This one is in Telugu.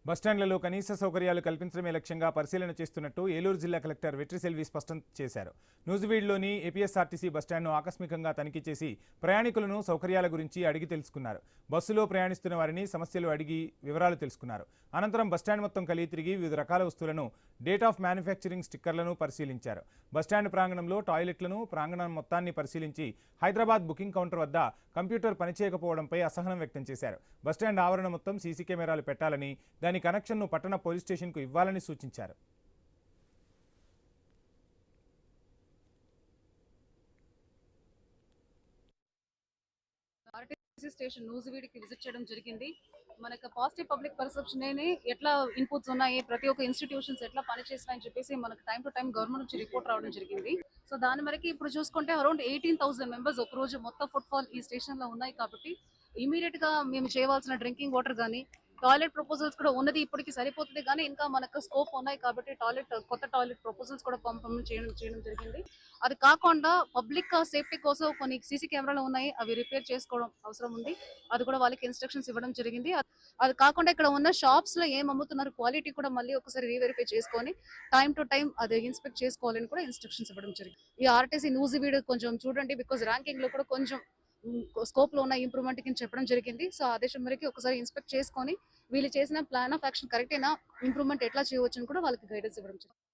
బస్టాండ్లలో కనీస సౌకర్యాలు కల్పించడమే లక్ష్యంగా పరిశీలన చేస్తున్నట్టు ఏలూరు జిల్లా కలెక్టర్ వెట్రిసెల్వి స్పష్టం చేశారు. నూజివీడ్లోని ఏపీఎస్ఆర్టీసీ బస్టాండ్ను ఆకస్మికంగా తనిఖీ చేసి ప్రయాణికులను సౌకర్యాల గురించి అడిగి తెలుసుకున్నారు. బస్సులో ప్రయాణిస్తున్న వారిని సమస్యలు అడిగి వివరాలు తెలుసుకున్నారు. అనంతరం బస్టాండ్ మొత్తం కలిగి తిరిగి వివిధ రకాల వస్తువులను, డేట్ ఆఫ్ మ్యానుఫ్యాక్చరింగ్ స్టిక్కర్లను పరిశీలించారు. బస్టాండ్ ప్రాంగణంలో టాయిలెట్లను, ప్రాంగణం మొత్తాన్ని పరిశీలించి హైదరాబాద్ బుకింగ్ కౌంటర్ వద్ద కంప్యూటర్ పనిచేయకపోవడంపై అసహనం వ్యక్తం చేశారు. బస్టాండ్ ఆవరణ మొత్తం సీసీ కెమెరాలు పెట్టాలని, దాని కనెక్షన్ను పట్టణ పోలీస్ స్టేషన్కు ఇవ్వాలని సూచించారు. ఆర్టీసీ స్టేషన్ నూజివీడికి విజిట్ చేయడం జరిగింది. మనకు పాజిటివ్ పబ్లిక్ పర్సెప్షన్ ఎట్లా ఇన్పుట్స్ ఉన్నాయి, ప్రతి ఒక్క ఇన్స్టిట్యూషన్స్ ఎట్లా పనిచేస్తున్నాయని చెప్పేసి మనకు టైం టు టైం గవర్నమెంట్ నుంచి రిపోర్ట్ రావడం జరిగింది. సో దాని వరకు ఇప్పుడు చూసుకుంటే అరౌండ్ 18,000 మెంబర్స్ ఒక రోజు మొత్తం ఫుట్ఫాల్ ఈ స్టేషన్ లో ఉన్నాయి. కాబట్టి ఇమీడియట్ గా మేము చేయవలసిన డ్రింకింగ్ వాటర్ కానీ, టాయిలెట్ ప్రపోజల్స్ కూడా ఉన్నది ఇప్పటికి సరిపోతుంది, కానీ ఇంకా మనకు స్కోప్ ఉన్నాయి. కాబట్టి కొత్త టాయిలెట్ ప్రపోజల్స్ కూడా పంపడం చేయడం జరిగింది. అది కాకుండా పబ్లిక్ సేఫ్టీ కోసం కొన్ని సీసీ కెమెరాలు ఉన్నాయి, అవి రిపేర్ చేసుకోవడం అవసరం ఉంది. అది కూడా వాళ్ళకి ఇన్స్ట్రక్షన్స్ ఇవ్వడం జరిగింది. అది కాకుండా ఇక్కడ ఉన్న షాప్స్ లో ఏం అమ్ముతున్నారు క్వాలిటీ కూడా మళ్ళీ ఒకసారి రీవెరిఫై చేసుకొని టైం టు టైం అది ఇన్స్పెక్ట్ చేసుకోవాలని కూడా ఇన్స్ట్రక్షన్స్ ఇవ్వడం జరిగింది. ఈ ఆర్టీసీ నూజివీడ్ కొంచెం చూడండి, బికాజ్ ర్యాంకింగ్ లో కూడా కొంచెం స్కోప్ లో ఉన్న ఇంప్రూవ్మెంట్ కింద చెప్పడం జరిగింది. సో ఆదేశం మేరకు ఒకసారి ఇన్స్పెక్ట్ చేసుకొని వీళ్ళు చేసిన ప్లాన్ ఆఫ్ యాక్షన్ కరెక్ట్ అయినా ఇంప్రూవ్మెంట్ ఎట్లా చేయవచ్చు అని కూడా వాళ్ళకి గైడెన్స్ ఇవ్వడం జరిగింది.